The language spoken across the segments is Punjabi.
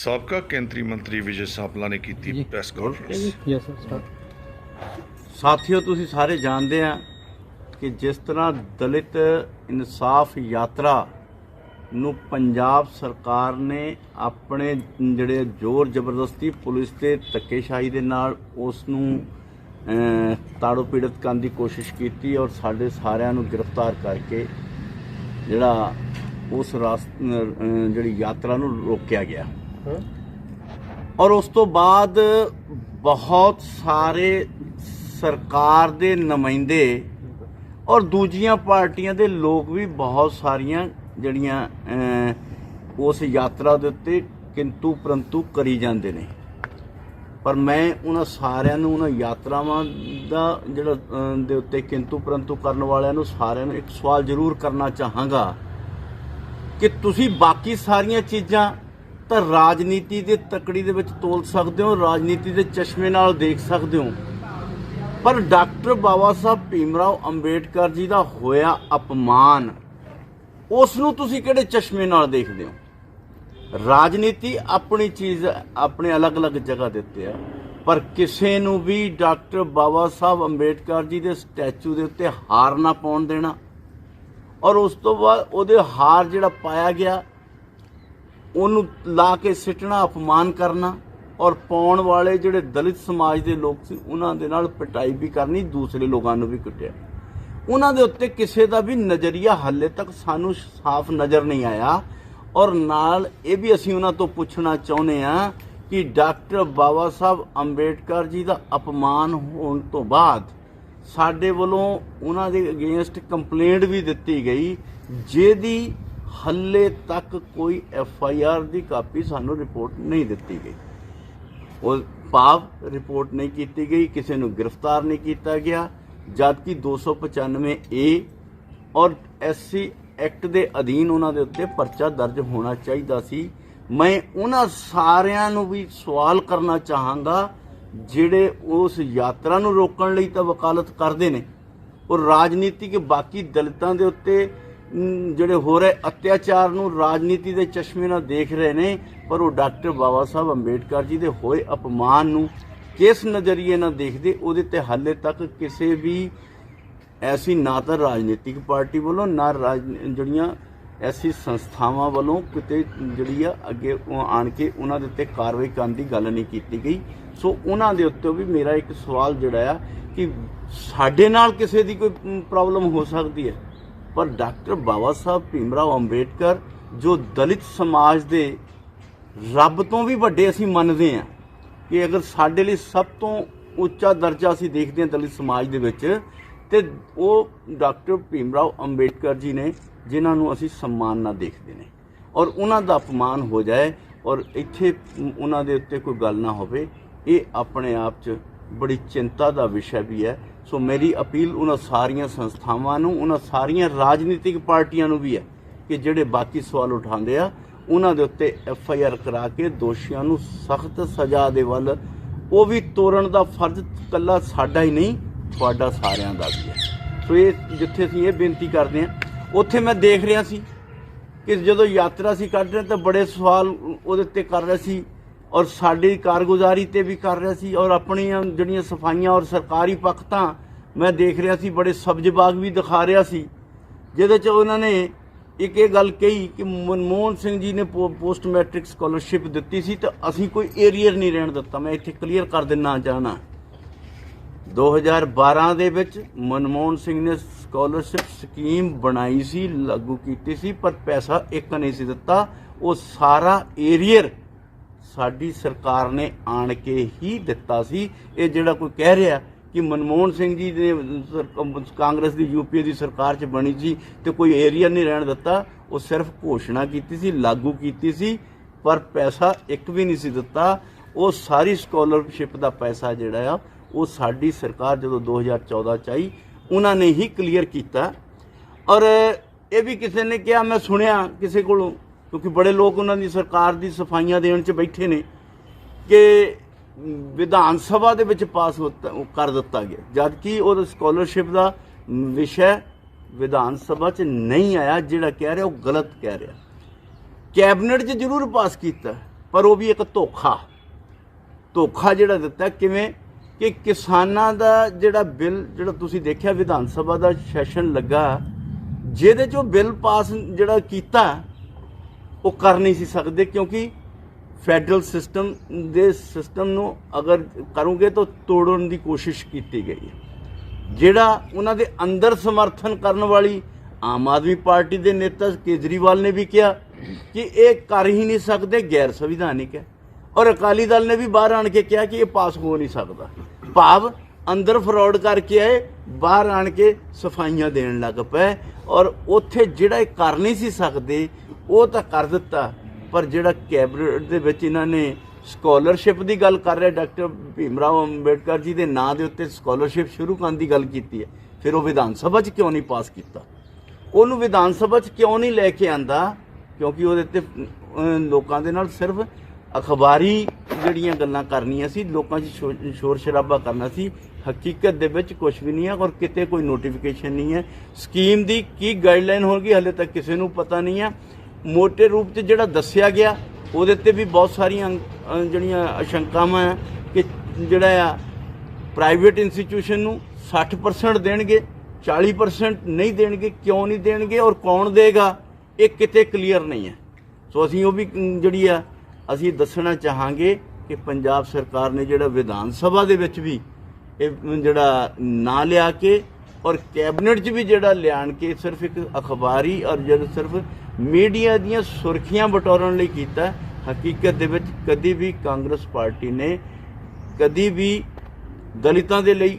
ਸਾਬਕਾ ਕੇਂਦਰੀ ਮੰਤਰੀ ਵਿਜੇ ਸਾਂਪਲਾ ਨੇ ਕੀਤੀ ਪ੍ਰੈਸ ਕਾਨਫਰੰਸ। ਸਾਥੀਓ, ਤੁਸੀਂ ਸਾਰੇ ਜਾਣਦੇ ਆ ਕਿ ਜਿਸ ਤਰ੍ਹਾਂ ਦਲਿਤ ਇਨਸਾਫ ਯਾਤਰਾ ਨੂੰ ਪੰਜਾਬ ਸਰਕਾਰ ਨੇ ਆਪਣੇ ਜਿਹੜੇ ਜ਼ੋਰ ਜ਼ਬਰਦਸਤੀ ਪੁਲਿਸ ਤੇ ਧੱਕੇਸ਼ਾਹੀ ਦੇ ਨਾਲ ਉਸ ਨੂੰ ਤਾੜੋ ਪੀੜਤ ਕਰਨ ਦੀ ਕੋਸ਼ਿਸ਼ ਕੀਤੀ ਔਰ ਸਾਡੇ ਸਾਰਿਆਂ ਨੂੰ ਗ੍ਰਿਫਤਾਰ ਕਰਕੇ ਜਿਹੜਾ ਉਸ ਜਿਹੜੀ ਯਾਤਰਾ ਨੂੰ ਰੋਕਿਆ ਗਿਆ। ਔਰ ਉਸ ਤੋਂ ਬਾਅਦ ਬਹੁਤ ਸਾਰੇ ਸਰਕਾਰ ਦੇ ਨੁਮਾਇੰਦੇ ਔਰ ਦੂਜੀਆਂ ਪਾਰਟੀਆਂ ਦੇ ਲੋਕ ਵੀ ਬਹੁਤ ਸਾਰੀਆਂ ਜਿਹੜੀਆਂ ਉਸ ਯਾਤਰਾ ਦੇ ਉੱਤੇ ਕਿੰਤੂ ਪਰੰਤੂ ਕਰੀ ਜਾਂਦੇ ਨੇ। ਪਰ ਮੈਂ ਉਹਨਾਂ ਸਾਰਿਆਂ ਨੂੰ, ਉਹਨਾਂ ਯਾਤਰਾਵਾਂ ਦਾ ਜਿਹੜਾ ਦੇ ਉੱਤੇ ਕਿੰਤੂ ਪਰੰਤੂ ਕਰਨ ਵਾਲਿਆਂ ਨੂੰ ਸਾਰਿਆਂ ਨੂੰ ਇੱਕ ਸਵਾਲ ਜ਼ਰੂਰ ਕਰਨਾ ਚਾਹਾਂਗਾ ਕਿ ਤੁਸੀਂ ਬਾਕੀ ਸਾਰੀਆਂ ਚੀਜ਼ਾਂ ਤਾਂ ਰਾਜਨੀਤੀ ਦੇ ਤਕੜੀ ਦੇ ਵਿੱਚ ਤੋਲ ਸਕਦੇ ਹੋ, ਰਾਜਨੀਤੀ ਦੇ ਚਸ਼ਮੇ ਨਾਲ ਦੇਖ ਸਕਦੇ ਹੋ, ਪਰ ਡਾਕਟਰ ਬਾਬਾ ਸਾਹਿਬ ਭੀਮਰਾਓ ਅੰਬੇਡਕਰ ਜੀ ਦਾ ਹੋਇਆ ਅਪਮਾਨ, ਉਸ ਨੂੰ ਤੁਸੀਂ ਕਿਹੜੇ ਚਸ਼ਮੇ ਨਾਲ ਦੇਖਦੇ ਹੋ? ਰਾਜਨੀਤੀ ਆਪਣੀ ਚੀਜ਼, ਆਪਣੇ ਅਲੱਗ-ਅਲੱਗ ਜਗ੍ਹਾ ਦੇ ਉੱਤੇ ਆ, ਪਰ ਕਿਸੇ ਨੂੰ ਵੀ ਡਾਕਟਰ ਬਾਬਾ ਸਾਹਿਬ ਅੰਬੇਡਕਰ ਜੀ ਦੇ ਸਟੈਚੂ ਦੇ ਉੱਤੇ ਹਾਰ ਨਾ ਪਾਉਣ ਦੇਣਾ ਔਰ ਉਸ ਤੋਂ ਬਾਅਦ ਉਹਦੇ ਹਾਰ ਜਿਹੜਾ ਪਾਇਆ ਗਿਆ ਉਹਨੂੰ ਲਾ ਕੇ ਸਿੱਟਣਾ, ਅਪਮਾਨ ਕਰਨਾ ਔਰ ਪਾਉਣ ਵਾਲੇ ਜਿਹੜੇ ਦਲਿਤ ਸਮਾਜ ਦੇ ਲੋਕ ਸੀ ਉਹਨਾਂ ਦੇ ਨਾਲ ਪਿਟਾਈ ਵੀ ਕਰਨੀ, ਦੂਸਰੇ ਲੋਕਾਂ ਨੂੰ ਵੀ ਕੁੱਟਿਆ। ਉਹਨਾਂ ਦੇ ਉੱਤੇ ਕਿਸੇ ਦਾ ਵੀ ਨਜ਼ਰੀਆ ਹਾਲੇ ਤੱਕ ਸਾਨੂੰ ਸਾਫ਼ ਨਜ਼ਰ ਨਹੀਂ ਆਇਆ। ਔਰ ਨਾਲ ਇਹ ਵੀ ਅਸੀਂ ਉਹਨਾਂ ਤੋਂ ਪੁੱਛਣਾ ਚਾਹੁੰਦੇ ਹਾਂ ਕਿ ਡਾਕਟਰ ਬਾਬਾ ਸਾਹਿਬ ਅੰਬੇਡਕਰ ਜੀ ਦਾ ਅਪਮਾਨ ਹੋਣ ਤੋਂ ਬਾਅਦ ਸਾਡੇ ਵੱਲੋਂ ਉਹਨਾਂ ਦੇ ਅਗੇਂਸਟ ਕੰਪਲੇਂਟ ਵੀ ਦਿੱਤੀ ਗਈ, ਜਿਹਦੀ ਹਾਲੇ ਤੱਕ ਕੋਈ FIR ਦੀ ਕਾਪੀ ਸਾਨੂੰ ਰਿਪੋਰਟ ਨਹੀਂ ਦਿੱਤੀ ਗਈ। ਉਹ ਭਾਵ ਰਿਪੋਰਟ ਨਹੀਂ ਕੀਤੀ ਗਈ, ਕਿਸੇ ਨੂੰ ਗ੍ਰਿਫਤਾਰ ਨਹੀਂ ਕੀਤਾ ਗਿਆ, ਜਦਕਿ 295A ਔਰ SC ਐਕਟ ਦੇ ਅਧੀਨ ਉਹਨਾਂ ਦੇ ਉੱਤੇ ਪਰਚਾ ਦਰਜ ਹੋਣਾ ਚਾਹੀਦਾ ਸੀ। ਮੈਂ ਉਹਨਾਂ ਸਾਰਿਆਂ ਨੂੰ ਵੀ ਸਵਾਲ ਕਰਨਾ ਚਾਹਾਂਗਾ ਜਿਹੜੇ ਉਸ ਯਾਤਰਾ ਨੂੰ ਰੋਕਣ ਲਈ ਤਾਂ ਵਕਾਲਤ ਕਰਦੇ ਨੇ ਔਰ ਰਾਜਨੀਤਿਕ ਬਾਕੀ ਦਲਿਤਾਂ ਦੇ ਉੱਤੇ ਜਿਹੜੇ ਹੋ ਰਹੇ ਅਤਿਆਚਾਰ ਨੂੰ ਰਾਜਨੀਤੀ ਦੇ ਚਸ਼ਮੇ ਨਾਲ ਦੇਖ ਰਹੇ ਨੇ, ਪਰ ਉਹ ਡਾਕਟਰ ਬਾਬਾ ਸਾਹਿਬ ਅੰਬੇਡਕਰ ਜੀ ਦੇ ਹੋਏ ਅਪਮਾਨ ਨੂੰ ਕਿਸ ਨਜ਼ਰੀਏ ਨਾਲ ਦੇਖਦੇ, ਉਹਦੇ ਤੇ ਹਾਲੇ ਤੱਕ ਕਿਸੇ ਵੀ ਐਸੀ ਨਾ ਤਾਂ ਰਾਜਨੀਤਿਕ ਪਾਰਟੀ ਵੱਲੋਂ ਨਾ ਜਿਹੜੀਆਂ ਐਸੀ ਸੰਸਥਾਵਾਂ ਵੱਲੋਂ ਕਿਤੇ ਜਿਹੜੀ ਆ ਅੱਗੇ ਆਣ ਕੇ ਉਹਨਾਂ ਦੇ ਉੱਤੇ ਕਾਰਵਾਈ ਕਰਨ ਦੀ ਗੱਲ ਨਹੀਂ ਕੀਤੀ ਗਈ। ਸੋ ਉਹਨਾਂ ਦੇ ਉੱਤੇ ਵੀ ਮੇਰਾ ਇੱਕ ਸਵਾਲ ਜਿਹੜਾ ਆ ਕਿ ਸਾਡੇ ਨਾਲ ਕਿਸੇ ਦੀ ਕੋਈ ਪ੍ਰੋਬਲਮ ਹੋ ਸਕਦੀ ਹੈ, ਪਰ ਡਾਕਟਰ ਬਾਬਾ ਸਾਹਿਬ ਭੀਮਰਾਓ ਅੰਬੇਡਕਰ ਜੋ ਦਲਿਤ ਸਮਾਜ ਦੇ ਰੱਬ ਤੋਂ ਵੀ ਵੱਡੇ ਅਸੀਂ ਮੰਨਦੇ ਹਾਂ ਕਿ ਅਗਰ ਸਾਡੇ ਲਈ ਸਭ ਤੋਂ ਉੱਚਾ ਦਰਜਾ ਅਸੀਂ ਦੇਖਦੇ ਹਾਂ ਦਲਿਤ ਸਮਾਜ ਦੇ ਵਿੱਚ, ਤੇ ਉਹ ਡਾਕਟਰ ਭੀਮਰਾਓ ਅੰਬੇਡਕਰ ਜੀ ਨੇ, ਜਿਨ੍ਹਾਂ ਨੂੰ ਅਸੀਂ ਸਨਮਾਨ ਨਾਲ ਦੇਖਦੇ ਨੇ ਔਰ ਉਹਨਾਂ ਦਾ ਅਪਮਾਨ ਹੋ ਜਾਏ ਔਰ ਇੱਥੇ ਉਹਨਾਂ ਦੇ ਉੱਤੇ ਕੋਈ ਗੱਲ ਨਾ ਹੋਵੇ, ਇਹ ਆਪਣੇ ਆਪ 'ਚ ਬੜੀ ਚਿੰਤਾ ਦਾ ਵਿਸ਼ਾ ਵੀ ਹੈ। ਸੋ ਮੇਰੀ ਅਪੀਲ ਉਹਨਾਂ ਸਾਰੀਆਂ ਸੰਸਥਾਵਾਂ ਨੂੰ, ਉਹਨਾਂ ਸਾਰੀਆਂ ਰਾਜਨੀਤਿਕ ਪਾਰਟੀਆਂ ਨੂੰ ਵੀ ਹੈ ਕਿ ਜਿਹੜੇ ਬਾਕੀ ਸਵਾਲ ਉਠਾਉਂਦੇ ਆ ਉਹਨਾਂ ਦੇ ਉੱਤੇ FIR ਕਰਾ ਕੇ ਦੋਸ਼ੀਆਂ ਨੂੰ ਸਖਤ ਸਜ਼ਾ ਦੇ ਵੱਲ ਉਹ ਵੀ ਤੋਰਨ ਦਾ ਫਰਜ਼ ਇਕੱਲਾ ਸਾਡਾ ਹੀ ਨਹੀਂ, ਤੁਹਾਡਾ ਸਾਰਿਆਂ ਦਾ ਵੀ ਹੈ। ਸੋ ਇਹ ਜਿੱਥੇ ਅਸੀਂ ਇਹ ਬੇਨਤੀ ਕਰਦੇ ਹਾਂ, ਉੱਥੇ ਮੈਂ ਦੇਖ ਰਿਹਾ ਸੀ ਕਿ ਜਦੋਂ ਯਾਤਰਾ ਸੀ ਕੱਢ ਰਹੇ ਤਾਂ ਬੜੇ ਸਵਾਲ ਉਹਦੇ ਉੱਤੇ ਕਰ ਰਹੇ ਸੀ ਔਰ ਸਾਡੀ ਕਾਰਗੁਜ਼ਾਰੀ ਤੇ ਵੀ ਕਰ ਰਿਹਾ ਸੀ ਔਰ ਆਪਣੀਆਂ ਜਿਹੜੀਆਂ ਸਫਾਈਆਂ ਔਰ ਸਰਕਾਰੀ ਪੱਖ ਤਾਂ ਮੈਂ ਦੇਖ ਰਿਹਾ ਸੀ, ਬੜੇ ਸਬਜ਼ ਬਾਗ ਵੀ ਦਿਖਾ ਰਿਹਾ ਸੀ, ਜਿਹਦੇ 'ਚ ਉਹਨਾਂ ਨੇ ਇੱਕ ਇਹ ਗੱਲ ਕਹੀ ਕਿ ਮਨਮੋਹਨ ਸਿੰਘ ਜੀ ਨੇ ਪੋਸਟ ਮੈਟ੍ਰਿਕ ਸਕਾਲਰਸ਼ਿਪ ਦਿੱਤੀ ਸੀ ਤਾਂ ਅਸੀਂ ਕੋਈ ਏਰੀਅਰ ਨਹੀਂ ਰਹਿਣ ਦਿੱਤਾ। ਮੈਂ ਇੱਥੇ ਕਲੀਅਰ ਕਰ ਦੇਣਾ ਚਾਹਣਾ, 2012 ਦੇ ਵਿੱਚ ਮਨਮੋਹਨ ਸਿੰਘ ਨੇ ਸਕਾਲਰਸ਼ਿਪ ਸਕੀਮ ਬਣਾਈ ਸੀ, ਲਾਗੂ ਕੀਤੀ ਸੀ, ਪਰ ਪੈਸਾ ਇੱਕ ਨਹੀਂ ਸੀ ਦਿੱਤਾ। ਉਹ ਸਾਰਾ ਏਰੀਅਰ ਸਾਡੀ ਸਰਕਾਰ ਨੇ ਆਣ ਕੇ ਹੀ ਦਿੱਤਾ ਸੀ। ਇਹ ਜਿਹੜਾ ਕੋਈ ਕਹਿ ਰਿਹਾ ਕਿ ਮਨਮੋਹਨ ਸਿੰਘ ਜੀ ਨੇ ਕਾਂਗਰਸ ਦੀ UPA ਦੀ ਸਰਕਾਰ 'ਚ ਬਣੀ ਸੀ ਤੇ ਕੋਈ ਏਰੀਆ ਨਹੀਂ ਰਹਿਣ ਦਿੱਤਾ, ਉਹ ਸਿਰਫ ਘੋਸ਼ਣਾ ਕੀਤੀ ਸੀ, ਲਾਗੂ ਕੀਤੀ ਸੀ, ਪਰ ਪੈਸਾ ਇੱਕ ਵੀ ਨਹੀਂ ਸੀ ਦਿੱਤਾ। ਉਹ ਸਾਰੀ ਸਕਾਲਰਸ਼ਿਪ ਦਾ ਪੈਸਾ ਜਿਹੜਾ ਆ ਉਹ ਸਾਡੀ ਸਰਕਾਰ ਜਦੋਂ 2014 'ਚ ਆਈ ਉਹਨਾਂ ਨੇ ਹੀ ਕਲੀਅਰ ਕੀਤਾ। ਔਰ ਇਹ ਵੀ ਕਿਸੇ ਨੇ ਕਿਹਾ, ਮੈਂ ਸੁਣਿਆ ਕਿਸੇ ਕੋਲੋਂ, ਕਿਉਂਕਿ ਬੜੇ ਲੋਕ ਉਹਨਾਂ ਦੀ ਸਰਕਾਰ ਦੀ ਸਫਾਈਆਂ ਦੇਣ 'ਚ ਬੈਠੇ ਨੇ, ਕਿ ਵਿਧਾਨ ਸਭਾ ਦੇ ਵਿੱਚ ਪਾਸ ਕਰ ਦਿੱਤਾ ਗਿਆ, ਜਦਕਿ ਉਹ ਸਕਾਲਰਸ਼ਿਪ ਦਾ ਵਿਸ਼ਾ ਵਿਧਾਨ ਸਭਾ 'ਚ ਨਹੀਂ ਆਇਆ। ਜਿਹੜਾ ਕਹਿ ਰਿਹਾ ਉਹ ਗਲਤ ਕਹਿ ਰਿਹਾ। ਕੈਬਨਿਟ 'ਚ ਜ਼ਰੂਰ ਪਾਸ ਕੀਤਾ, ਪਰ पर वो भी एक ਧੋਖਾ ਜਿਹੜਾ ਦਿੱਤਾ। ਕਿਵੇਂ ਕਿ ਕਿਸਾਨਾਂ ਦਾ ਜਿਹੜਾ ਬਿੱਲ ਜਿਹੜਾ ਤੁਸੀਂ ਦੇਖਿਆ ਵਿਧਾਨ ਸਭਾ ਦਾ ਸੈਸ਼ਨ ਲੱਗਾ, ਜਿਹਦੇ 'ਚੋਂ ਬਿੱਲ ਪਾਸ ਜਿਹੜਾ ਕੀਤਾ ਉਹ ਕਰ ਨਹੀਂ ਸੀ ਸਕਦੇ, ਕਿਉਂਕਿ ਫੈਡਰਲ ਸਿਸਟਮ ਨੂੰ ਅਗਰ ਕਰੋਗੇ ਤਾਂ ਤੋੜਨ ਦੀ ਕੋਸ਼ਿਸ਼ ਕੀਤੀ ਗਈ ਹੈ। ਜਿਹੜਾ ਉਹਨਾਂ ਦੇ ਅੰਦਰ ਸਮਰਥਨ ਕਰਨ ਵਾਲੀ ਆਮ ਆਦਮੀ ਪਾਰਟੀ ਦੇ ਨੇਤਾ ਕੇਜਰੀਵਾਲ ਨੇ ਵੀ ਕਿਹਾ ਕਿ ਇਹ ਕਰ ਹੀ ਨਹੀਂ ਸਕਦੇ, ਗੈਰ ਸੰਵਿਧਾਨਿਕ ਹੈ, ਔਰ ਅਕਾਲੀ ਦਲ ਨੇ ਵੀ ਬਾਹਰ ਆਣ ਕੇ ਕਿਹਾ ਕਿ ਇਹ ਪਾਸ ਹੋ ਨਹੀਂ ਸਕਦਾ। ਭਾਵ ਅੰਦਰ ਫਰੌਡ ਕਰਕੇ ਆਏ, ਬਾਹਰ ਆਣ ਕੇ ਸਫਾਈਆਂ ਦੇਣ ਲੱਗ ਪਏ, ਔਰ ਉੱਥੇ ਜਿਹੜਾ ਇਹ ਕਰ ਨਹੀਂ ਸੀ ਸਕਦੇ ਉਹ ਤਾਂ ਕਰ ਦਿੱਤਾ। ਪਰ ਜਿਹੜਾ ਕੈਬਨਿਟ ਦੇ ਵਿੱਚ ਇਹਨਾਂ ਨੇ ਸਕਾਲਰਸ਼ਿਪ ਦੀ ਗੱਲ ਕਰ ਰਿਹਾ, ਡਾਕਟਰ ਭੀਮ ਰਾਓ ਅੰਬੇਡਕਰ ਜੀ ਦੇ ਨਾਂ ਦੇ ਉੱਤੇ ਸਕਾਲਰਸ਼ਿਪ ਸ਼ੁਰੂ ਕਰਨ ਦੀ ਗੱਲ ਕੀਤੀ ਹੈ, ਫਿਰ ਉਹ ਵਿਧਾਨ ਸਭਾ 'ਚ ਕਿਉਂ ਨਹੀਂ ਪਾਸ ਕੀਤਾ? ਉਹਨੂੰ ਵਿਧਾਨ ਸਭਾ 'ਚ ਕਿਉਂ ਨਹੀਂ ਲੈ ਕੇ ਆਂਦਾ? ਕਿਉਂਕਿ ਉਹਦੇ ਤੇ ਲੋਕਾਂ ਦੇ ਨਾਲ ਸਿਰਫ ਅਖਬਾਰੀ ਜਿਹੜੀਆਂ ਗੱਲਾਂ ਕਰਨੀਆਂ ਸੀ, ਲੋਕਾਂ 'ਚ ਸ਼ੋਰ ਸ਼ਰਾਬਾ ਕਰਨਾ ਸੀ। ਹਕੀਕਤ ਦੇ ਵਿੱਚ ਕੁਝ ਵੀ ਨਹੀਂ ਹੈ, ਔਰ ਕਿਤੇ ਕੋਈ ਨੋਟੀਫਿਕੇਸ਼ਨ ਨਹੀਂ ਹੈ। ਸਕੀਮ ਦੀ ਕੀ ਗਾਈਡਲਾਈਨ ਹੋਣਗੀ ਹਾਲੇ ਤੱਕ ਕਿਸੇ ਨੂੰ ਪਤਾ ਨਹੀਂ ਹੈ। ਮੋਟੇ ਰੂਪ 'ਚ ਜਿਹੜਾ ਦੱਸਿਆ ਗਿਆ ਉਹਦੇ ਤੇ ਵੀ ਬਹੁਤ ਸਾਰੀਆਂ ਜਿਹੜੀਆਂ ਆਸ਼ੰਕਾਵਾਂ ਹੈ ਕਿ ਜਿਹੜਾ ਆ ਪ੍ਰਾਈਵੇਟ ਇੰਸਟੀਟਿਊਸ਼ਨ ਨੂੰ 60% ਦੇਣਗੇ, 40% ਨਹੀਂ ਦੇਣਗੇ। ਕਿਉਂ ਨਹੀਂ ਦੇਣਗੇ ਔਰ ਕੌਣ ਦੇਗਾ, ਇਹ ਕਿਤੇ ਕਲੀਅਰ ਨਹੀਂ ਹੈ। ਸੋ ਅਸੀਂ ਉਹ ਵੀ ਜਿਹੜੀ ਆ ਅਸੀਂ ਦੱਸਣਾ ਚਾਹਾਂਗੇ ਕਿ ਪੰਜਾਬ ਸਰਕਾਰ ਨੇ ਜਿਹੜਾ ਵਿਧਾਨ ਸਭਾ ਦੇ ਵਿੱਚ ਵੀ ਇਹ ਜਿਹੜਾ ਨਾਂ ਲਿਆ ਕੇ ਔਰ ਕੈਬਨਿਟ 'ਚ ਵੀ ਜਿਹੜਾ ਲਿਆਣ ਕੇ ਸਿਰਫ ਇੱਕ ਅਖਬਾਰੀ ਔਰ ਜਿਹੜਾ ਸਿਰਫ ਮੀਡੀਆ ਦੀਆਂ ਸੁਰਖੀਆਂ ਬਟੋਰਨ ਲਈ ਕੀਤਾ। ਹਕੀਕਤ ਦੇ ਵਿੱਚ ਕਦੀ ਵੀ ਕਾਂਗਰਸ ਪਾਰਟੀ ਨੇ ਕਦੀ ਵੀ ਦਲਿਤਾਂ ਦੇ ਲਈ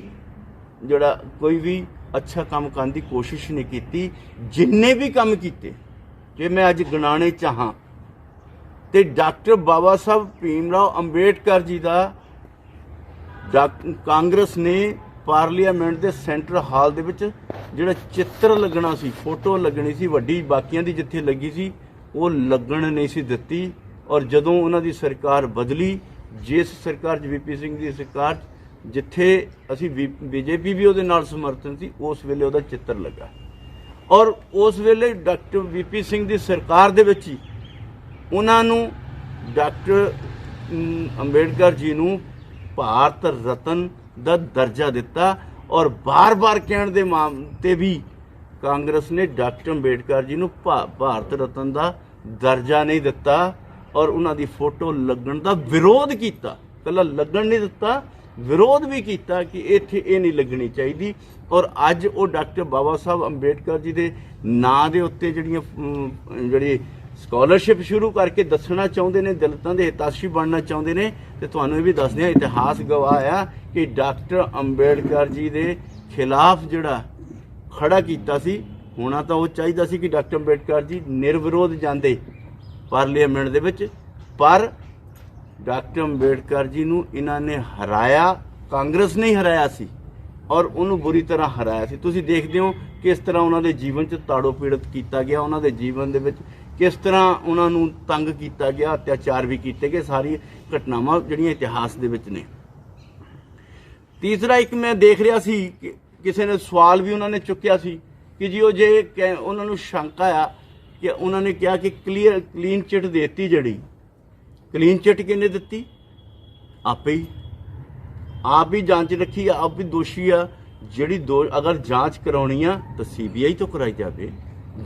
ਜਿਹੜਾ ਕੋਈ ਵੀ ਅੱਛਾ ਕੰਮ ਕਰਨ ਦੀ ਕੋਸ਼ਿਸ਼ ਨਹੀਂ ਕੀਤੀ। ਜਿੰਨੇ ਵੀ ਕੰਮ ਕੀਤੇ, ਜੇ ਮੈਂ ਅੱਜ ਗਿਣਾਣੇ ਚਾਹਾਂ ਤੇ ਡਾਕਟਰ ਬਾਬਾ ਸਾਹਿਬ ਭੀਮ ਰਾਓ ਅੰਬੇਡਕਰ ਜੀ ਦਾ ਕਾਂਗਰਸ ਨੇ ਪਾਰਲੀਮੈਂਟ ਦੇ ਸੈਂਟਰ ਹਾਲ ਦੇ ਵਿੱਚ ਜਿਹੜਾ ਚਿੱਤਰ ਲੱਗਣਾ ਸੀ, ਫੋਟੋ ਲੱਗਣੀ ਸੀ ਵੱਡੀ, ਬਾਕੀਆਂ ਦੀ ਜਿੱਥੇ ਲੱਗੀ ਸੀ ਉਹ ਲੱਗਣ ਨਹੀਂ ਸੀ ਦਿੱਤੀ। ਔਰ ਜਦੋਂ ਉਹਨਾਂ ਦੀ ਸਰਕਾਰ ਬਦਲੀ, ਜਿਸ ਸਰਕਾਰ 'ਚ ਵੀਪੀ ਸਿੰਘ ਦੀ ਸਰਕਾਰ 'ਚ ਜਿੱਥੇ ਅਸੀਂ ਬੀਜੇਪੀ ਵੀ ਉਹਦੇ ਨਾਲ ਸਮਰਥਨ ਸੀ, ਉਸ ਵੇਲੇ ਉਹਦਾ ਚਿੱਤਰ ਲੱਗਾ। ਔਰ ਉਸ ਵੇਲੇ ਡਾਕਟਰ ਵੀਪੀ ਸਿੰਘ ਦੀ ਸਰਕਾਰ ਦੇ ਵਿੱਚ ਹੀ ਉਹਨਾਂ ਨੂੰ ਡਾਕਟਰ ਅੰਬੇਡਕਰ ਜੀ ਨੂੰ ਭਾਰਤ ਰਤਨ ਦਾ ਦਰਜਾ ਦਿੱਤਾ। ਔਰ ਬਾਰ-ਬਾਰ ਕਹਿਣ ਦੇ ਤੇ ਵੀ ਕਾਂਗਰਸ ਨੇ ਡਾਕਟਰ ਅੰਬੇਡਕਰ ਜੀ ਨੂੰ ਭਾਰਤ ਰਤਨ ਦਾ ਦਰਜਾ ਨਹੀਂ ਦਿੱਤਾ ਔਰ ਉਹਨਾਂ ਦੀ ਫੋਟੋ ਲੱਗਣ ਦਾ ਵਿਰੋਧ ਕੀਤਾ। ਇਕੱਲਾ ਲੱਗਣ ਨਹੀਂ ਦਿੱਤਾ, ਵਿਰੋਧ ਵੀ ਕੀਤਾ ਕਿ ਇੱਥੇ ਇਹ ਨਹੀਂ ਲੱਗਣੀ ਚਾਹੀਦੀ। ਔਰ ਅੱਜ ਉਹ ਡਾਕਟਰ ਬਾਬਾ ਸਾਹਿਬ ਅੰਬੇਡਕਰ ਜੀ ਦੇ ਨਾਂ ਦੇ ਉੱਤੇ ਜਿਹੜੀ ਸਕਾਲਰਸ਼ਿਪ ਸ਼ੁਰੂ ਕਰਕੇ ਦੱਸਣਾ ਚਾਹੁੰਦੇ ਨੇ, ਦਲਿਤਾਂ ਦੇ ਹਿਤਾਸ਼ੀ ਬਣਨਾ ਚਾਹੁੰਦੇ ਨੇ। ਤੇ ਤੁਹਾਨੂੰ ਇਹ ਵੀ ਦੱਸਦੇ ਹਾਂ, ਇਤਿਹਾਸ ਗਵਾਹ ਆ ਕਿ ਡਾਕਟਰ ਅੰਬੇਡਕਰ ਜੀ ਦੇ ਖਿਲਾਫ ਜਿਹੜਾ ਖੜਾ ਕੀਤਾ ਸੀ, ਹੋਣਾ ਤਾਂ ਉਹ ਚਾਹੀਦਾ ਸੀ ਕਿ ਡਾਕਟਰ ਅੰਬੇਡਕਰ ਜੀ ਨਿਰਵਿਰੋਧ ਜਾਂਦੇ ਪਾਰਲੀਮੈਂਟ ਦੇ ਵਿੱਚ, ਪਰ ਡਾਕਟਰ ਅੰਬੇਡਕਰ ਜੀ ਨੂੰ ਇਹਨਾਂ ਨੇ ਹਰਾਇਆ, ਕਾਂਗਰਸ ਨੇ ਹੀ ਹਰਾਇਆ ਸੀ ਔਰ ਉਹਨੂੰ ਬੁਰੀ ਤਰ੍ਹਾਂ ਹਰਾਇਆ ਸੀ। ਤੁਸੀਂ ਦੇਖਦੇ ਹੋ ਕਿਸ ਤਰ੍ਹਾਂ ਉਹਨਾਂ ਦੇ ਜੀਵਨ 'ਚ ਤਾੜੋ ਪੀੜਤ ਕੀਤਾ ਗਿਆ, ਉਹਨਾਂ ਦੇ ਜੀਵਨ ਦੇ ਵਿੱਚ ਕਿਸ ਤਰ੍ਹਾਂ ਉਹਨਾਂ ਨੂੰ ਤੰਗ ਕੀਤਾ ਗਿਆ, ਅਤਿਆਚਾਰ ਵੀ ਕੀਤੇ ਗਏ। ਸਾਰੀ ਘਟਨਾਵਾਂ ਜਿਹੜੀਆਂ ਇਤਿਹਾਸ ਦੇ ਵਿੱਚ ਨੇ। ਤੀਸਰਾ ਇੱਕ ਮੈਂ ਦੇਖ ਰਿਹਾ ਸੀ ਕਿ ਕਿਸੇ ਨੇ ਸਵਾਲ ਵੀ ਉਹਨਾਂ ਨੇ ਚੁੱਕਿਆ ਸੀ ਕਿ ਜੀ ਉਹ ਜੇ ਉਹਨਾਂ ਨੂੰ ਸ਼ੰਕਾ ਆ ਕਿ ਉਹਨਾਂ ਨੇ ਕਿਹਾ ਕਿ ਕਲੀਨ ਚਿੱਟ ਦੇਤੀ, ਜਿਹੜੀ ਕਲੀਨ ਚਿੱਟ ਕਿਹਨੇ ਦਿੱਤੀ? ਆਪੇ ਹੀ, ਆਪ ਹੀ ਜਾਂਚ ਰੱਖੀ, ਆਪ ਹੀ ਦੋਸ਼ੀ ਆ। ਜਿਹੜੀ ਅਗਰ ਜਾਂਚ ਕਰਾਉਣੀ ਆ ਤਾਂ CBI ਤੋਂ ਕਰਾਈ ਜਾਵੇ,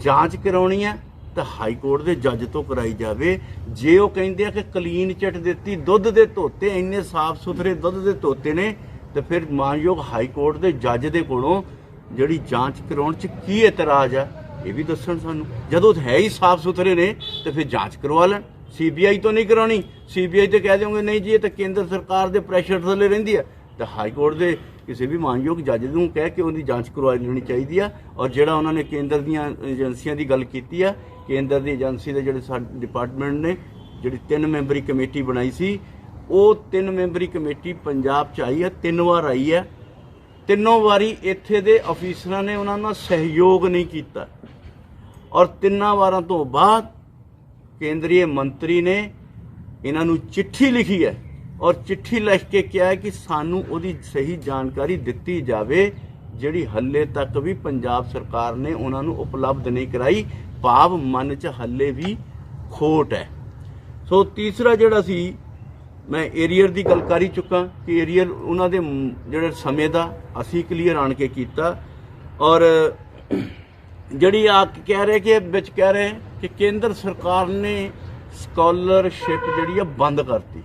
ਜਾਂਚ ਕਰਾਉਣੀ ਆ ਤਾਂ ਹਾਈ ਕੋਰਟ ਦੇ ਜੱਜ ਤੋਂ ਕਰਾਈ ਜਾਵੇ। ਜੇ ਉਹ ਕਹਿੰਦੇ ਆ ਕਿ ਕਲੀਨ ਚਿੱਟ ਦਿੱਤੀ, ਦੁੱਧ ਦੇ ਧੋਤੇ, ਇੰਨੇ ਸਾਫ਼ ਸੁਥਰੇ ਦੁੱਧ ਦੇ ਧੋਤੇ ਨੇ, ਤੇ ਫਿਰ ਮਾਨਯੋਗ ਹਾਈ ਕੋਰਟ ਦੇ ਜੱਜ ਦੇ ਕੋਲੋਂ ਜਿਹੜੀ ਜਾਂਚ ਕਰਾਉਣ 'ਚ ਕੀ ਇਤਰਾਜ਼ ਆ, ਇਹ ਵੀ ਦੱਸਣ ਸਾਨੂੰ। ਜਦੋਂ ਹੈ ਹੀ ਸਾਫ਼ ਸੁਥਰੇ ਨੇ ਤੇ ਫਿਰ ਜਾਂਚ ਕਰਵਾ ਲੈਣ। CBI ਤੋਂ ਨਹੀਂ ਕਰਾਉਣੀ, CBI ਤੇ ਕਹਿ ਦਿਓਗੇ ਨਹੀਂ ਜੀ ਇਹ ਤਾਂ ਕੇਂਦਰ ਸਰਕਾਰ ਦੇ ਪ੍ਰੈਸ਼ਰ ਥੱਲੇ ਰਹਿੰਦੀ ਆ, ਤਾਂ ਹਾਈ ਕੋਰਟ ਦੇ ਕਿਸੇ ਵੀ ਮਾਨਯੋਗ ਜੱਜ ਨੂੰ ਕਹਿ ਕੇ ਉਹਦੀ ਜਾਂਚ ਕਰਵਾ ਲੈਣੀ ਚਾਹੀਦੀ ਆ। ਔਰ ਜਿਹੜਾ ਉਹਨਾਂ ਨੇ ਕੇਂਦਰ ਦੀਆਂ ਏਜੰਸੀਆਂ ਦੀ ਗੱਲ ਕੀਤੀ ਆ, ਕੇਂਦਰ ਦੀ ਏਜੰਸੀ ਦੇ ਜਿਹੜੇ ਸਾਡੇ ਡਿਪਾਰਟਮੈਂਟ ਨੇ ਜਿਹੜੀ 3 ਮੈਂਬਰੀ ਕਮੇਟੀ ਬਣਾਈ ਸੀ, ਉਹ 3 ਮੈਂਬਰੀ ਕਮੇਟੀ ਪੰਜਾਬ 'ਚ ਆਈ ਹੈ, 3 ਵਾਰ ਆਈ ਹੈ। ਤਿੰਨੋਂ ਵਾਰੀ ਇੱਥੇ ਦੇ ਅਫੀਸਰਾਂ ਨੇ ਉਹਨਾਂ ਨਾਲ ਸਹਿਯੋਗ ਨਹੀਂ ਕੀਤਾ ਔਰ 3 ਵਾਰਾਂ ਤੋਂ ਬਾਅਦ ਕੇਂਦਰੀ ਮੰਤਰੀ ਨੇ ਇਹਨਾਂ ਨੂੰ ਚਿੱਠੀ ਲਿਖੀ ਹੈ ਔਰ ਚਿੱਠੀ ਲਿਖ ਕੇ ਕਿਹਾ ਹੈ ਕਿ ਸਾਨੂੰ ਉਹਦੀ ਸਹੀ ਜਾਣਕਾਰੀ ਦਿੱਤੀ ਜਾਵੇ, ਜਿਹੜੀ ਹੱਲੇ ਤੱਕ ਵੀ ਪੰਜਾਬ ਸਰਕਾਰ ਨੇ ਉਹਨਾਂ ਨੂੰ ਉਪਲਬਧ ਨਹੀਂ ਕਰਾਈ। ਭਾਵ ਮਨ 'ਚ ਹੱਲੇ ਵੀ ਖੋਟ ਹੈ। ਸੋ ਤੀਸਰਾ ਜਿਹੜਾ ਸੀ, ਮੈਂ ਏਰੀਅਰ ਦੀ ਗੱਲ ਕਰ ਹੀ ਚੁੱਕਾ ਕਿ ਏਰੀਅਰ ਉਹਨਾਂ ਦੇ ਜਿਹੜੇ ਸਮੇਂ ਦਾ ਅਸੀਂ ਕਲੀਅਰ ਆਣ ਕੇ ਕੀਤਾ। ਔਰ ਜਿਹੜੀ ਆ ਕਹਿ ਰਹੇ ਕਿ ਵਿੱਚ ਕਹਿ ਰਹੇ ਕਿ ਕੇਂਦਰ ਸਰਕਾਰ ਨੇ ਸਕਾਲਰਸ਼ਿਪ ਜਿਹੜੀ ਆ ਬੰਦ ਕਰਤੀ।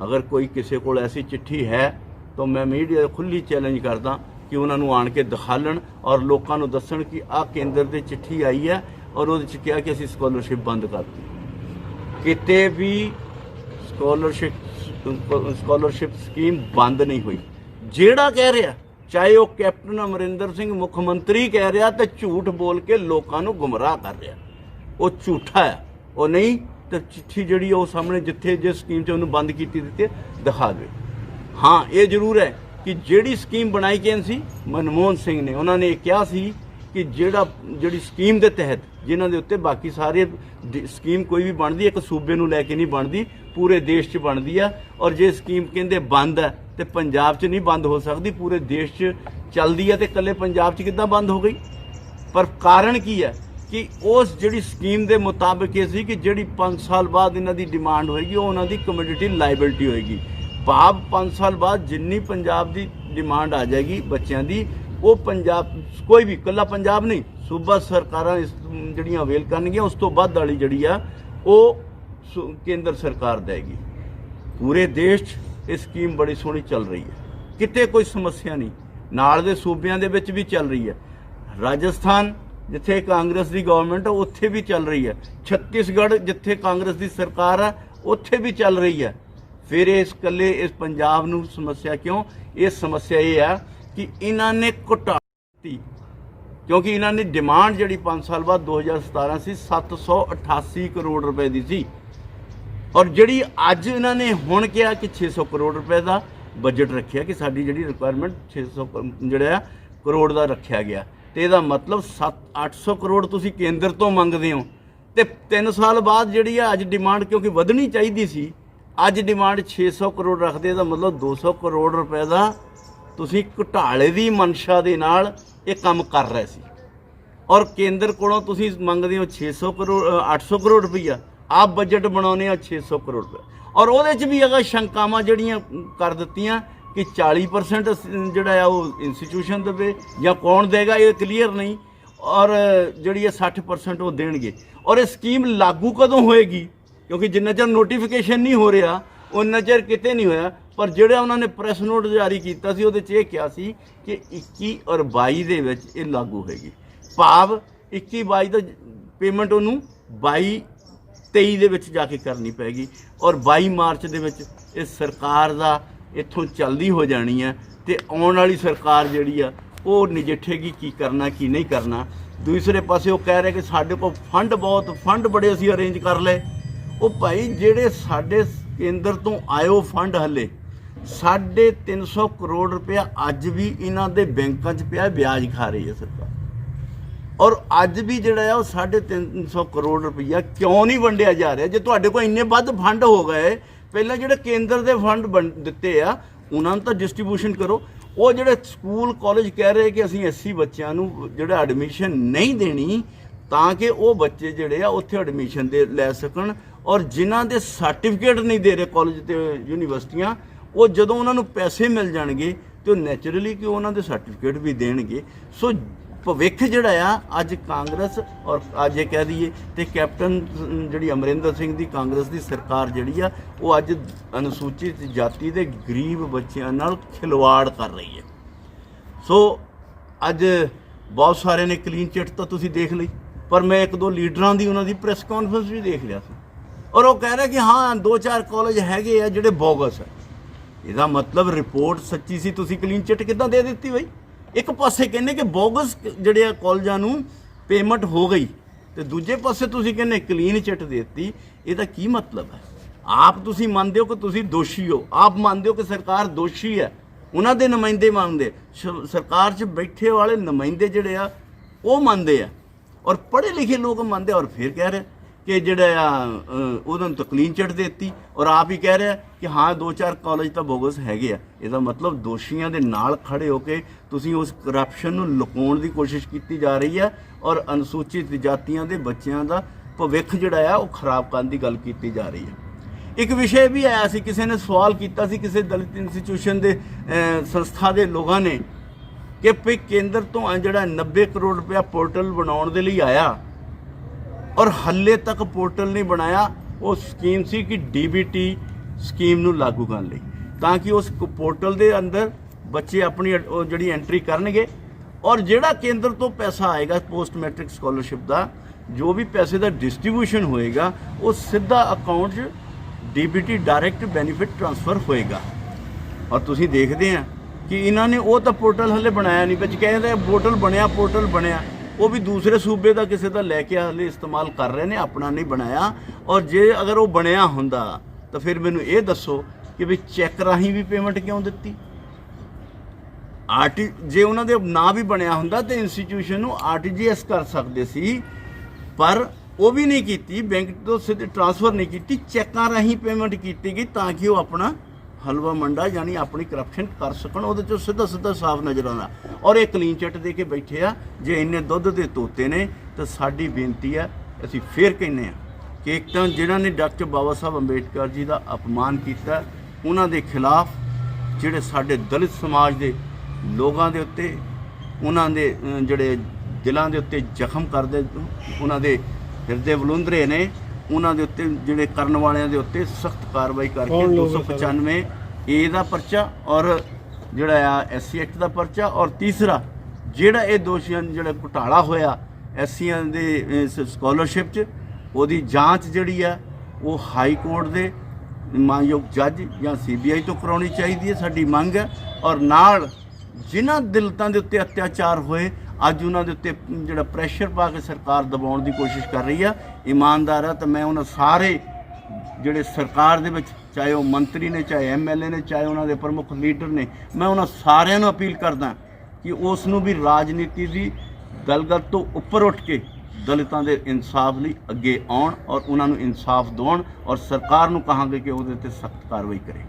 ਅਗਰ ਕੋਈ ਕਿਸੇ ਕੋਲ ਐਸੀ ਚਿੱਠੀ ਹੈ ਤਾਂ ਮੈਂ ਮੀਡੀਆ ਖੁੱਲੀ ਚੈਲੰਜ ਕਰਦਾ ਕਿ ਉਹਨਾਂ ਨੂੰ ਆਣ ਕੇ ਦਿਖਾਲਣ ਔਰ ਲੋਕਾਂ ਨੂੰ ਦੱਸਣ ਕਿ ਆਹ ਕੇਂਦਰ ਦੀ ਚਿੱਠੀ ਆਈ ਹੈ ਔਰ ਉਹਦੇ 'ਚ ਕਿਹਾ ਕਿ ਅਸੀਂ ਸਕਾਲਰਸ਼ਿਪ ਬੰਦ ਕਰਤੀ। ਕਿਤੇ ਵੀ ਸਕਾਲਰਸ਼ਿਪ ਸਕੀਮ ਬੰਦ ਨਹੀਂ ਹੋਈ। ਜਿਹੜਾ ਕਹਿ ਰਿਹਾ, ਚਾਹੇ ਉਹ ਕੈਪਟਨ ਅਮਰਿੰਦਰ ਸਿੰਘ ਮੁੱਖ ਮੰਤਰੀ ਕਹਿ ਰਿਹਾ ਤੇ ਝੂਠ ਬੋਲ ਕੇ ਲੋਕਾਂ ਨੂੰ ਗੁੰਮਰਾਹ ਕਰ ਰਿਹਾ, ਉਹ ਝੂਠਾ ਹੈ। ਉਹ ਨਹੀਂ ਤੇ ਚਿੱਠੀ ਜਿਹੜੀ ਉਹ ਸਾਹਮਣੇ ਜਿੱਥੇ ਜਿਸ ਸਕੀਮ 'ਚ ਉਹਨੂੰ ਬੰਦ ਕੀਤੀ ਦਿੱਤੀ ਦਿਖਾ ਦੇਵੇ। ਹਾਂ, ਇਹ ਜ਼ਰੂਰ ਹੈ ਕਿ ਜਿਹੜੀ ਸਕੀਮ ਬਣਾਈ ਗਈ ਸੀ ਮਨਮੋਹਨ ਸਿੰਘ ਨੇ, ਉਹਨਾਂ ਨੇ ਕਿਹਾ ਸੀ ਕਿ ਜਿਹੜੀ ਸਕੀਮ ਦੇ ਤਹਿਤ ਜਿਨ੍ਹਾਂ ਦੇ ਉੱਤੇ ਬਾਕੀ ਸਾਰੇ ਸਕੀਮ ਕੋਈ ਵੀ ਬਣਦੀ ਇੱਕ ਸੂਬੇ ਨੂੰ ਲੈ ਕੇ ਨਹੀਂ ਬਣਦੀ, ਪੂਰੇ ਦੇਸ਼ 'ਚ ਬਣਦੀ ਆ। ਔਰ ਜੇ ਸਕੀਮ ਕਹਿੰਦੇ ਬੰਦ ਹੈ ਤੇ ਪੰਜਾਬ 'ਚ ਨਹੀਂ ਬੰਦ ਹੋ ਸਕਦੀ, ਪੂਰੇ ਦੇਸ਼ 'ਚ ਚੱਲਦੀ ਹੈ ਤੇ ਇਕੱਲੇ ਪੰਜਾਬ 'ਚ ਕਿੱਦਾਂ ਬੰਦ ਹੋ ਗਈ? ਪਰ ਕਾਰਨ ਕੀ ਹੈ ਕਿ ਉਸ ਜਿਹੜੀ ਸਕੀਮ ਦੇ ਮੁਤਾਬਕ ਇਹ ਸੀ ਕਿ ਜਿਹੜੀ 5 ਸਾਲ ਬਾਅਦ ਇਹਨਾਂ ਦੀ ਡਿਮਾਂਡ ਹੋਏਗੀ ਉਹ ਉਹਨਾਂ ਦੀ ਕਮੋਡਿਟੀ ਲਾਇਬਿਲਟੀ ਹੋਏਗੀ। ਭਾਵ 5 ਸਾਲ ਬਾਅਦ ਜਿੰਨੀ ਪੰਜਾਬ ਦੀ ਡਿਮਾਂਡ ਆ ਜਾਏਗੀ ਬੱਚਿਆਂ ਦੀ, ਉਹ ਪੰਜਾਬ ਕੋਈ ਵੀ ਇਕੱਲਾ ਪੰਜਾਬ ਨਹੀਂ, ਸੂਬਾ ਸਰਕਾਰਾਂ ਜਿਹੜੀਆਂ ਅਵੇਲ ਕਰਨਗੀਆਂ ਉਸ ਤੋਂ ਵੱਧ ਵਾਲੀ ਜਿਹੜੀ ਆ ਉਹ ਕੇਂਦਰ ਸਰਕਾਰ ਦੇਗੀ। ਪੂਰੇ ਦੇਸ਼ 'ਚ ਇਹ ਸਕੀਮ ਬੜੀ ਸੋਹਣੀ ਚੱਲ ਰਹੀ ਹੈ, ਕਿਤੇ ਕੋਈ ਸਮੱਸਿਆ ਨਹੀਂ। ਨਾਲ ਦੇ ਸੂਬਿਆਂ ਦੇ ਵਿੱਚ ਵੀ ਚੱਲ ਰਹੀ ਹੈ। ਰਾਜਸਥਾਨ ਜਿੱਥੇ ਕਾਂਗਰਸ ਦੀ ਗਵਰਨਮੈਂਟ ਹੈ ਉੱਥੇ ਵੀ ਚੱਲ ਰਹੀ ਹੈ। ਛੱਤੀਸਗੜ੍ਹ ਜਿੱਥੇ ਕਾਂਗਰਸ ਦੀ ਸਰਕਾਰ ਹੈ ਉੱਥੇ ਵੀ ਚੱਲ ਰਹੀ ਹੈ। ਫਿਰ ਇਸ ਇਕੱਲੇ ਇਸ ਪੰਜਾਬ ਨੂੰ ਸਮੱਸਿਆ ਕਿਉਂ? ਇਹ ਸਮੱਸਿਆ ਇਹ ਹੈ ਕਿ ਇਹਨਾਂ ਨੇ ਘਟਾ ਦਿੱਤੀ, ਕਿਉਂਕਿ ਇਹਨਾਂ ਨੇ ਡਿਮਾਂਡ ਜਿਹੜੀ 5 ਸਾਲ ਬਾਅਦ 2017 ਸੀ 788 ਕਰੋੜ ਰੁਪਏ ਦੀ ਸੀ, ਔਰ ਜਿਹੜੀ ਅੱਜ ਇਹਨਾਂ ਨੇ ਹੁਣ ਕਿਹਾ ਕਿ 600 ਕਰੋੜ ਰੁਪਏ ਦਾ ਬਜਟ ਰੱਖਿਆ ਕਿ ਸਾਡੀ ਜਿਹੜੀ ਰਿਕੁਆਇਰਮੈਂਟ 600 ਜਿਹੜਾ ਕਰੋੜ ਦਾ ਰੱਖਿਆ ਗਿਆ। ਤੇ ਇਹਦਾ ਮਤਲਬ 800 ਕਰੋੜ ਤੁਸੀਂ ਕੇਂਦਰ ਤੋਂ ਮੰਗਦੇ ਹੋ ਤੇ 3 ਸਾਲ ਬਾਅਦ ਜਿਹੜੀ ਆ ਅੱਜ ਡਿਮਾਂਡ ਕਿਉਂਕਿ ਵਧਣੀ ਚਾਹੀਦੀ ਸੀ, ਅੱਜ ਡਿਮਾਂਡ 600 ਕਰੋੜ ਰੱਖਦੇ, ਇਹਦਾ ਮਤਲਬ 200 ਕਰੋੜ ਰੁਪਏ ਦਾ ਤੁਸੀਂ ਘੁਟਾਲੇ ਦੀ ਮਨਸ਼ਾ ਦੇ ਨਾਲ ਇਹ ਕੰਮ ਕਰ ਰਹੇ ਸੀ। ਔਰ ਕੇਂਦਰ ਕੋਲੋਂ ਤੁਸੀਂ ਮੰਗਦੇ ਹੋ 600 ਕਰੋੜ 800 ਕਰੋੜ ਰੁਪਈਆ, ਆਪ ਬਜਟ ਬਣਾਉਣੇ ਆ 600 ਕਰੋੜ ਰੁਪਏ। ਔਰ ਉਹਦੇ 'ਚ ਵੀ ਅਗਰ ਸ਼ੰਕਾਵਾਂ ਜਿਹੜੀਆਂ ਕਰ ਦਿੱਤੀਆਂ ਕਿ 40% ਜਿਹੜਾ ਆ ਉਹ ਇੰਸਟੀਟਿਊਸ਼ਨ ਦੇਵੇ ਜਾਂ ਕੌਣ ਦੇਗਾ, ਇਹ ਕਲੀਅਰ ਨਹੀਂ। ਔਰ ਜਿਹੜੀ ਹੈ 60% ਉਹ ਦੇਣਗੇ। ਔਰ ਇਹ ਸਕੀਮ ਲਾਗੂ ਕਦੋਂ ਹੋਏਗੀ? ਕਿਉਂਕਿ ਜਿੰਨਾ ਚਿਰ ਨੋਟੀਫਿਕੇਸ਼ਨ ਨਹੀਂ ਹੋ ਰਿਹਾ ਉਨਾ ਚਿਰ ਕਿਤੇ ਨਹੀਂ ਹੋਇਆ। ਪਰ ਜਿਹੜਾ ਉਹਨਾਂ ਨੇ ਪ੍ਰੈਸ ਨੋਟ ਜਾਰੀ ਕੀਤਾ ਸੀ ਉਹਦੇ 'ਚ ਇਹ ਕਿਹਾ ਸੀ ਕਿ 21 ਔਰ 22 ਦੇ ਵਿੱਚ ਇਹ ਲਾਗੂ ਹੋਏਗੀ। ਭਾਵ 21-22 ਦਾ ਪੇਮੈਂਟ ਉਹਨੂੰ 22-23 ਦੇ ਵਿੱਚ ਜਾ ਕੇ ਕਰਨੀ ਪੈਗੀ ਔਰ 22 ਮਾਰਚ ਦੇ ਵਿੱਚ ਇਹ ਸਰਕਾਰ ਦਾ ਇੱਥੋਂ ਚੱਲਦੀ ਹੋ ਜਾਣੀ ਹੈ ਤੇ ਆਉਣ ਵਾਲੀ ਸਰਕਾਰ ਜਿਹੜੀ ਆ ਉਹ ਨਜਿੱਠੇਗੀ ਕੀ ਕਰਨਾ ਕੀ ਨਹੀਂ ਕਰਨਾ। ਦੂਸਰੇ ਪਾਸੇ ਉਹ ਕਹਿ ਰਹੇ ਕਿ ਸਾਡੇ ਕੋਲ ਫੰਡ ਬੜੇ ਅਸੀਂ ਅਰੇਂਜ ਕਰ ਲਏ। ਉਹ ਭਾਈ ਜਿਹੜੇ ਸਾਡੇ ਕੇਂਦਰ ਤੋਂ ਆਇਓ ਫੰਡ ਹਲੇ 350 ਕਰੋੜ ਰੁਪਇਆ ਅੱਜ ਵੀ ਇਹਨਾਂ ਦੇ ਬੈਂਕਾਂ 'ਚ ਪਿਆ, ਵਿਆਜ ਖਾ ਰਹੀ ਹੈ ਸਰਕਾਰ। ਔਰ ਅੱਜ ਵੀ ਜਿਹੜਾ ਆ ਉਹ 350 ਕਰੋੜ ਰੁਪਈਆ ਕਿਉਂ ਨਹੀਂ ਵੰਡਿਆ ਜਾ ਰਿਹਾ? ਜੇ ਤੁਹਾਡੇ ਕੋਲ ਇੰਨੇ ਵੱਧ ਫੰਡ ਹੋ ਗਏ, ਪਹਿਲਾਂ ਜਿਹੜੇ ਕੇਂਦਰ ਦੇ ਫੰਡ ਦਿੱਤੇ ਆ ਉਹਨਾਂ ਨੂੰ ਤਾਂ ਡਿਸਟ੍ਰੀਬਿਊਸ਼ਨ ਕਰੋ। ਉਹ ਜਿਹੜੇ ਸਕੂਲ ਕਾਲਜ ਕਹਿ ਰਹੇ ਕਿ ਅਸੀਂ 80 ਬੱਚਿਆਂ ਨੂੰ ਜਿਹੜਾ ਐਡਮਿਸ਼ਨ ਨਹੀਂ ਦੇਣੀ ਤਾਂ ਕਿ ਉਹ ਬੱਚੇ ਜਿਹੜੇ ਆ ਉੱਥੇ ਐਡਮਿਸ਼ਨ ਦੇ ਲੈ ਸਕਣ, ਔਰ ਜਿਨ੍ਹਾਂ ਦੇ ਸਰਟੀਫਿਕੇਟ ਨਹੀਂ ਦੇ ਰਹੇ ਕਾਲਜ ਤੇ ਯੂਨੀਵਰਸਿਟੀਆਂ, ਉਹ ਜਦੋਂ ਉਹਨਾਂ ਨੂੰ ਪੈਸੇ ਮਿਲ ਜਾਣਗੇ ਤੇ ਉਹ ਨੈਚੁਰਲੀ ਕਿ ਉਹਨਾਂ ਦੇ ਸਰਟੀਫਿਕੇਟ ਵੀ ਦੇਣਗੇ। ਸੋ ਭਵਿੱਖ ਜਿਹੜਾ ਆ ਅੱਜ ਕਾਂਗਰਸ ਔਰ ਅੱਜ ਇਹ ਕਹਿ ਦਈਏ ਤੇ ਕੈਪਟਨ ਜਿਹੜੀ ਅਮਰਿੰਦਰ ਸਿੰਘ ਦੀ ਕਾਂਗਰਸ ਦੀ ਸਰਕਾਰ ਜਿਹੜੀ ਆ ਉਹ ਅੱਜ ਅਨੁਸੂਚਿਤ ਜਾਤੀ ਦੇ ਗਰੀਬ ਬੱਚਿਆਂ ਨਾਲ ਖਿਲਵਾੜ ਕਰ ਰਹੀ ਹੈ। ਸੋ ਅੱਜ ਬਹੁਤ ਸਾਰੇ ਨੇ ਕਲੀਨ ਚਿੱਟ ਤਾਂ ਤੁਸੀਂ ਦੇਖ ਲਈ, ਪਰ ਮੈਂ 1-2 ਲੀਡਰਾਂ ਦੀ ਉਹਨਾਂ ਦੀ ਪ੍ਰੈਸ ਕਾਨਫਰੰਸ ਵੀ ਦੇਖ ਲਿਆ ਸੀ ਔਰ ਉਹ ਕਹਿ ਰਿਹਾ ਕਿ ਹਾਂ 2-4 ਕਾਲਜ ਹੈਗੇ ਆ ਜਿਹੜੇ ਬੋਗਸ ਹੈ। ਇਹਦਾ ਮਤਲਬ ਰਿਪੋਰਟ ਸੱਚੀ ਸੀ, ਤੁਸੀਂ ਕਲੀਨ ਚਿੱਟ ਕਿੱਦਾਂ ਦੇ ਦਿੱਤੀ ਬਈ? ਇੱਕ ਪਾਸੇ ਕਹਿੰਦੇ ਕਿ ਬੋਗਸ ਜਿਹੜੇ ਆ ਕਾਲਜਾਂ ਨੂੰ ਪੇਮੈਂਟ ਹੋ ਗਈ ਤੇ ਦੂਜੇ ਪਾਸੇ ਤੁਸੀਂ ਕਹਿੰਦੇ ਕਲੀਨ ਚਿੱਟ ਦੇ ਦਿੱਤੀ। ਇਹਦਾ ਕੀ ਮਤਲਬ ਹੈ? ਆਪ ਤੁਸੀਂ ਮੰਨਦੇ ਹੋ ਕਿ ਤੁਸੀਂ ਦੋਸ਼ੀ ਹੋ, ਆਪ ਮੰਨਦੇ ਹੋ ਕਿ ਸਰਕਾਰ ਦੋਸ਼ੀ ਹੈ, ਉਹਨਾਂ ਦੇ ਨੁਮਾਇੰਦੇ ਮੰਨਦੇ, ਸਰਕਾਰ 'ਚ ਬੈਠੇ ਵਾਲੇ ਨੁਮਾਇੰਦੇ ਜਿਹੜੇ ਆ ਉਹ ਮੰਨਦੇ ਆ ਔਰ ਪੜ੍ਹੇ ਲਿਖੇ ਲੋਕ ਮੰਨਦੇ, ਔਰ ਫਿਰ ਕਹਿ ਰਹੇ ਕਿ ਜਿਹੜਾ ਆ ਉਹਨਾਂ ਨੂੰ ਤਾਂ ਕਲੀਨ ਚਿੱਟ ਦੇ ਦਿੱਤੀ ਔਰ ਆਪ ਹੀ ਕਹਿ ਰਿਹਾ ਕਿ ਹਾਂ 2-4 ਕਾਲਜ ਤਾਂ ਬੋਗਸ ਹੈਗੇ ਆ। ਇਹਦਾ ਮਤਲਬ ਦੋਸ਼ੀਆਂ ਦੇ ਨਾਲ ਖੜੇ ਹੋ ਕੇ ਤੁਸੀਂ ਉਸ ਕਰਪਸ਼ਨ ਨੂੰ ਲੁਕਾਉਣ ਦੀ ਕੋਸ਼ਿਸ਼ ਕੀਤੀ ਜਾ ਰਹੀ ਹੈ ਔਰ ਅਨੁਸੂਚਿਤ ਜਾਤੀਆਂ ਦੇ ਬੱਚਿਆਂ ਦਾ ਭਵਿੱਖ ਜਿਹੜਾ ਆ ਉਹ ਖਰਾਬ ਕਰਨ ਦੀ ਗੱਲ ਕੀਤੀ ਜਾ ਰਹੀ ਹੈ। ਇੱਕ ਵਿਸ਼ੇ ਵੀ ਆਇਆ ਸੀ, ਕਿਸੇ ਨੇ ਸਵਾਲ ਕੀਤਾ ਸੀ ਕਿਸੇ ਦਲਿਤ ਇੰਸਟੀਚਿਊਸ਼ਨ ਦੇ ਸੰਸਥਾ ਦੇ ਲੋਕਾਂ ਨੇ ਕਿ ਭਈ ਕੇਂਦਰ ਤੋਂ ਜਿਹੜਾ 90 ਕਰੋੜ ਰੁਪਇਆ ਪੋਰਟਲ ਬਣਾਉਣ ਦੇ ਲਈ ਆਇਆ ਔਰ ਹੱਲੇ ਤੱਕ ਪੋਰਟਲ ਨਹੀਂ ਬਣਾਇਆ। ਉਹ ਸਕੀਮ ਸੀ ਕਿ DBT ਸਕੀਮ ਨੂੰ ਲਾਗੂ ਕਰਨ ਲਈ, ਤਾਂ ਕਿ ਉਸ ਪੋਰਟਲ ਦੇ ਅੰਦਰ ਬੱਚੇ ਆਪਣੀ ਉਹ ਜਿਹੜੀ ਐਂਟਰੀ ਕਰਨਗੇ ਔਰ ਜਿਹੜਾ ਕੇਂਦਰ ਤੋਂ ਪੈਸਾ ਆਏਗਾ ਪੋਸਟ ਮੈਟ੍ਰਿਕ ਸਕਾਲਰਸ਼ਿਪ ਦਾ, ਜੋ ਵੀ ਪੈਸੇ ਦਾ ਡਿਸਟ੍ਰੀਬਿਊਸ਼ਨ ਹੋਏਗਾ ਉਹ ਸਿੱਧਾ ਅਕਾਊਂਟ 'ਚ DBT ਡਾਇਰੈਕਟ ਬੈਨੀਫਿਟ ਟ੍ਰਾਂਸਫਰ ਹੋਏਗਾ। ਔਰ ਤੁਸੀਂ ਦੇਖਦੇ ਆ ਕਿ ਇਹਨਾਂ ਨੇ ਉਹ ਤਾਂ ਪੋਰਟਲ ਹਲੇ ਬਣਾਇਆ ਨਹੀਂ, ਵਿੱਚ ਕਹਿੰਦੇ ਪੋਰਟਲ ਬਣਿਆ ਉਹ ਵੀ ਦੂਸਰੇ ਸੂਬੇ ਦਾ ਕਿਸੇ ਦਾ ਲੈ ਕੇ ਹਲੇ ਇਸਤੇਮਾਲ ਕਰ ਰਹੇ ਨੇ, ਆਪਣਾ ਨਹੀਂ ਬਣਾਇਆ। ਔਰ ਜੇ ਅਗਰ ਉਹ ਬਣਿਆ ਹੁੰਦਾ ਤਾਂ ਫਿਰ ਮੈਨੂੰ ਇਹ ਦੱਸੋ ਕਿ ਵੀ ਚੈੱਕ ਰਾਹੀਂ ਵੀ ਪੇਮੈਂਟ ਕਿਉਂ ਦਿੱਤੀ? ਜੇ ਉਹਨਾਂ ਦੇ ਨਾਂ ਵੀ ਬਣਿਆ ਹੁੰਦਾ ਤਾਂ ਇੰਸਟੀਚਿਊਸ਼ਨ ਨੂੰ RTGS ਕਰ ਸਕਦੇ ਸੀ, ਪਰ ਉਹ ਵੀ ਨਹੀਂ ਕੀਤੀ, ਬੈਂਕ ਤੋਂ ਸਿੱਧੇ ਟ੍ਰਾਂਸਫਰ ਨਹੀਂ ਕੀਤੀ, ਚੈੱਕਾਂ ਰਾਹੀਂ ਪੇਮੈਂਟ ਕੀਤੀ ਗਈ ਤਾਂ ਕਿ ਉਹ ਆਪਣਾ ਹਲਵਾ ਮੰਡਾ ਯਾਨੀ ਆਪਣੀ ਕਰਪਸ਼ਨ ਕਰ ਸਕਣ। ਉਹਦੇ 'ਚੋਂ ਸਿੱਧਾ ਸਾਫ਼ ਨਜ਼ਰ ਆਉਂਦਾ। ਔਰ ਇਹ ਕਲੀਨ ਚਿੱਟ ਦੇ ਕੇ ਬੈਠੇ ਆ। ਜੇ ਇੰਨੇ ਦੁੱਧ ਦੇ ਤੋਤੇ ਨੇ ਤਾਂ ਸਾਡੀ ਬੇਨਤੀ ਹੈ, ਅਸੀਂ ਫੇਰ ਕਹਿੰਦੇ ਆ ਕਿ ਇੱਕ ਤਾਂ ਜਿਹਨਾਂ ਨੇ ਡਾਕਟਰ ਬਾਬਾ ਸਾਹਿਬ ਅੰਬੇਡਕਰ ਜੀ ਦਾ ਅਪਮਾਨ ਕੀਤਾ, ਉਹਨਾਂ ਦੇ ਖਿਲਾਫ ਜਿਹੜੇ ਸਾਡੇ ਦਲਿਤ ਸਮਾਜ ਦੇ ਲੋਕਾਂ ਦੇ ਉੱਤੇ ਉਹਨਾਂ ਦੇ ਜਿਹੜੇ ਦਿਲਾਂ ਦੇ ਉੱਤੇ ਜ਼ਖਮ ਕਰਦੇ, ਉਹਨਾਂ ਦੇ ਹਿਰਦੇ ਬਲੁੰਦਰੇ ਨੇ, ਉਹਨਾਂ ਦੇ ਉੱਤੇ ਜਿਹੜੇ ਕਰਨ ਵਾਲਿਆਂ ਦੇ ਉੱਤੇ ਸਖਤ ਕਾਰਵਾਈ ਕਰਕੇ 295A ਦਾ ਪਰਚਾ ਔਰ ਜਿਹੜਾ ਆ SC ਐਕਟ ਦਾ ਪਰਚਾ, ਔਰ ਤੀਸਰਾ ਜਿਹੜਾ ਇਹ ਦੋਸ਼ੀਆਂ ਜਿਹੜਾ ਘੁਟਾਲਾ ਹੋਇਆ ਐਸਸੀਆਂ ਦੇ ਸਕਾਲਰਸ਼ਿਪ 'ਚ, ਉਹਦੀ ਜਾਂਚ ਜਿਹੜੀ ਆ ਉਹ ਹਾਈ ਕੋਰਟ ਦੇ ਮਾਨਯੋਗ ਜੱਜ ਜਾਂ CBI ਤੋਂ ਕਰਾਉਣੀ ਚਾਹੀਦੀ ਹੈ, ਸਾਡੀ ਮੰਗ ਹੈ। ਔਰ ਨਾਲ ਜਿਨ੍ਹਾਂ ਦਲਿਤਾਂ ਦੇ ਉੱਤੇ ਅਤਿਆਚਾਰ ਹੋਏ, ਅੱਜ ਉਹਨਾਂ ਦੇ ਉੱਤੇ ਜਿਹੜਾ ਪ੍ਰੈਸ਼ਰ ਪਾ ਕੇ ਸਰਕਾਰ ਦਬਾਉਣ ਦੀ ਕੋਸ਼ਿਸ਼ ਕਰ ਰਹੀ ਆ, ਇਮਾਨਦਾਰ ਆ। ਤਾਂ ਮੈਂ ਉਹਨਾਂ ਸਾਰੇ ਜਿਹੜੇ ਸਰਕਾਰ ਦੇ ਵਿੱਚ, ਚਾਹੇ ਉਹ ਮੰਤਰੀ ਨੇ, ਚਾਹੇ MLA ਨੇ, ਚਾਹੇ ਉਹਨਾਂ ਦੇ ਪ੍ਰਮੁੱਖ ਲੀਡਰ ਨੇ, ਮੈਂ ਉਹਨਾਂ ਸਾਰਿਆਂ ਨੂੰ ਅਪੀਲ ਕਰਦਾ ਕਿ ਉਸ ਨੂੰ ਵੀ ਰਾਜਨੀਤੀ ਦੀ ਦਲਦਲ ਤੋਂ ਉੱਪਰ ਉੱਠ ਕੇ ਦਲਿਤਾਂ ਦੇ ਇਨਸਾਫ ਲਈ ਅੱਗੇ ਆਉਣ ਔਰ ਉਹਨਾਂ ਨੂੰ ਇਨਸਾਫ ਦਿਵਾਉਣ, ਔਰ ਸਰਕਾਰ ਨੂੰ ਕਹਾਂਗੇ ਕਿ ਉਹਦੇ 'ਤੇ ਸਖਤ ਕਾਰਵਾਈ ਕਰੇ।